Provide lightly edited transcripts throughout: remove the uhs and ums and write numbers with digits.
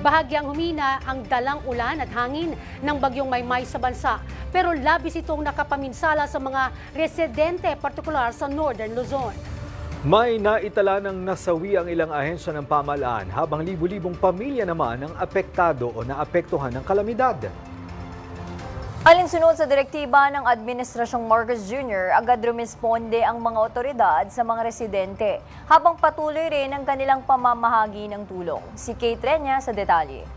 Bahagyang humina ang dalang ulan at hangin ng bagyong Maymay sa bansa. Pero labis itong nakapaminsala sa mga residente, partikular sa Northern Luzon. May naitala ng nasawi ang ilang ahensya ng pamahalaan habang libu-libong pamilya naman ang apektado o naapektuhan ng kalamidad. Alinsunod sa direktiba ng Administrasyong Marcos Jr., agad rumisponde ang mga otoridad sa mga residente habang patuloy rin ang kanilang pamamahagi ng tulong. Si Kate Renya sa detalye.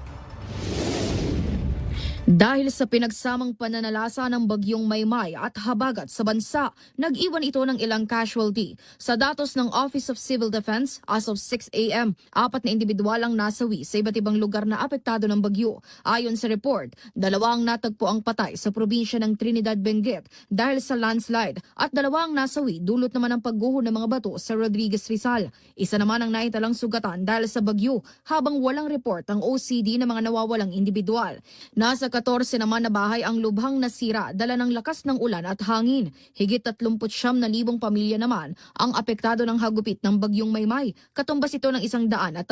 Dahil sa pinagsamang pananalasa ng bagyong Maymay at habagat sa bansa, nag-iwan ito ng ilang casualty. Sa datos ng Office of Civil Defense, as of 6 a.m., 4 na individual ang nasawi sa iba't ibang lugar na apektado ng bagyo. Ayon sa report, 2 ang natagpo ang patay sa probinsya ng Trinidad Benguet dahil sa landslide at 2 ang nasawi dulot naman ng pagguho ng mga bato sa Rodriguez Rizal. Isa naman ang naitalang sugatan dahil sa bagyo habang walang report ang OCD ng mga nawawalang individual. Nasa 14 naman na bahay ang lubhang nasira dala ng lakas ng ulan at hangin. Higit 39,000 pamilya naman ang apektado ng hagupit ng bagyong Maymay. Katumbas ito ng 132,000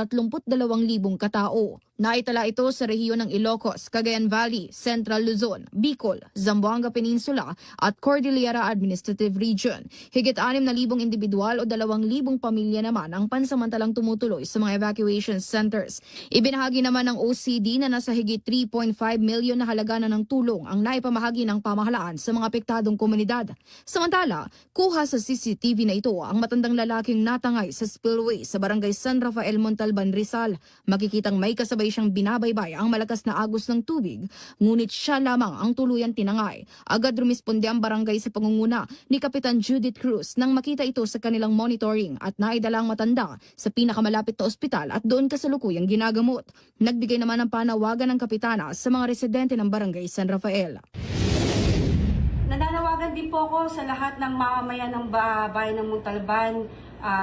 katao. Naitala ito sa rehiyon ng Ilocos, Cagayan Valley, Central Luzon, Bicol, Zamboanga Peninsula at Cordillera Administrative Region. Higit 6,000 individual o 2,000 pamilya naman ang pansamantalang tumutuloy sa mga evacuation centers. Ibinahagi naman ng OCD na nasa higit 3.5 million na halaga na ng tulong ang naipamahagi ng pamahalaan sa mga apektadong komunidad. Samantala, kuha sa CCTV na ito ang matandang lalaking natangay sa spillway sa barangay San Rafael, Montalban, Rizal. Makikitang may kasabay siyang binabaybay ang malakas na agos ng tubig, ngunit siya lamang ang tuluyan tinangay. Agad rumisponde ang barangay sa pangunguna ni Kapitan Judith Cruz nang makita ito sa kanilang monitoring at naidala ang matanda sa pinakamalapit na ospital at doon kasalukuyang ginagamot. Nagbigay naman ng panawagan ng kapitana sa mga residente ng barangay San Rafael. Nananawagan din po ako sa lahat ng mamamayan ng bayan ng Montalban,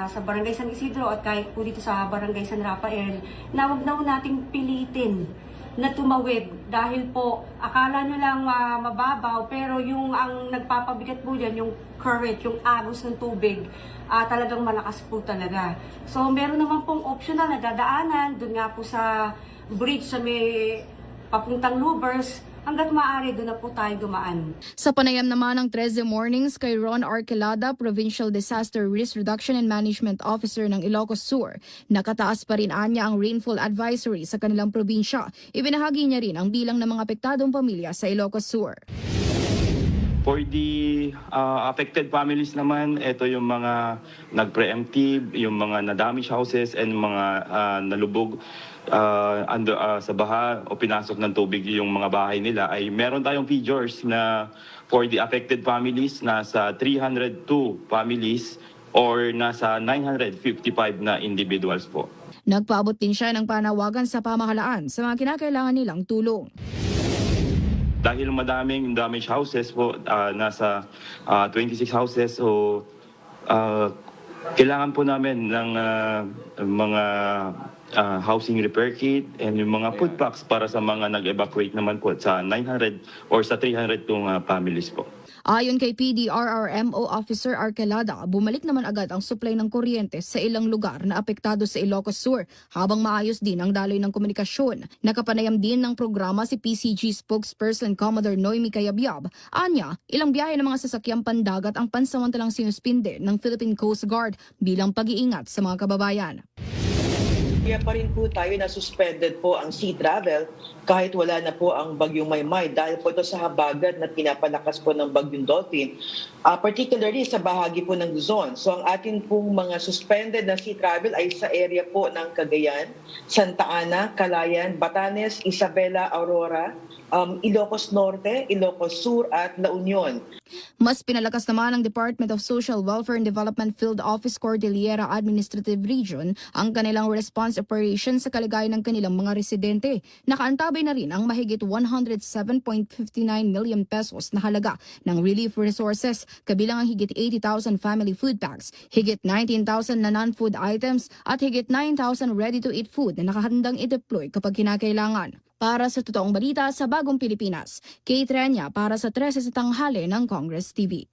sa Barangay San Isidro at kahit po dito sa Barangay San Rafael, na huwag na nating pilitin na tumawid dahil po akala nyo lang mababaw, pero yung ang nagpapabigat po dyan, yung current, yung agos ng tubig, talagang malakas po talaga. So meron naman pong optional na dadaanan doon nga po sa bridge sa may papuntang Lubers. Hanggat maaari, doon na po tayo dumaan. Sa panayam naman ng 13 Mornings kay Ron Arquelada, Provincial Disaster Risk Reduction and Management Officer ng Ilocos Sur, nakataas pa rin anya ang rainfall advisory sa kanilang probinsya. Ibinahagi niya rin ang bilang ng mga apektadong pamilya sa Ilocos Sur. For the affected families naman, ito yung mga nag-preemptive, yung mga na-damaged houses and mga nalubog sa baha o pinasok ng tubig yung mga bahay nila, ay meron tayong figures na for the affected families, nasa 302 families or nasa 955 na individuals po. Nagpaabot din siya ng panawagan sa pamahalaan sa mga kinakailangan nilang tulong. Dahil madaming damaged houses po, nasa 26 houses, so kailangan po namin ng mga housing repair kit and yung mga food packs para sa mga nag-evacuate naman po sa 900 or sa 300 families po. Ayon kay PDRRMO Officer Arquelada, bumalik naman agad ang supply ng kuryente sa ilang lugar na apektado sa Ilocos Sur habang maayos din ang daloy ng komunikasyon. Nakapanayam din ng programa si PCG spokesperson Commodore Noemi Cayabyab. Anya, ilang biyahe ng mga sasakyang pandagat ang pansamantalang sinuspinde ng Philippine Coast Guard bilang pag-iingat sa mga kababayan. Kaya pa rin po tayo na suspended po ang sea travel kahit wala na po ang bagyong Maymay dahil po ito sa habagat na pinapalakas po ng bagyong Dolphin, particularly sa bahagi po ng Luzon. So ang atin pong mga suspended na sea travel ay sa area po ng Cagayan, Santa Ana, Calayan, Batanes, Isabela, Aurora, Ilocos Norte, Ilocos Sur at La Union. Mas pinalakas naman ng Department of Social Welfare and Development Field Office Cordillera Administrative Region ang kanilang response operation sa kalagayan ng kanilang mga residente. Nakaantabay na rin ang mahigit 107.59 million pesos na halaga ng relief resources, kabilang ang higit 80,000 family food packs, higit 19,000 na non-food items at higit 9,000 ready-to-eat food na nakahandang i-deploy kapag kinakailangan. Para sa totoong balita sa Bagong Pilipinas, Kate Renya para sa 13 sa tanghali ng Congress TV.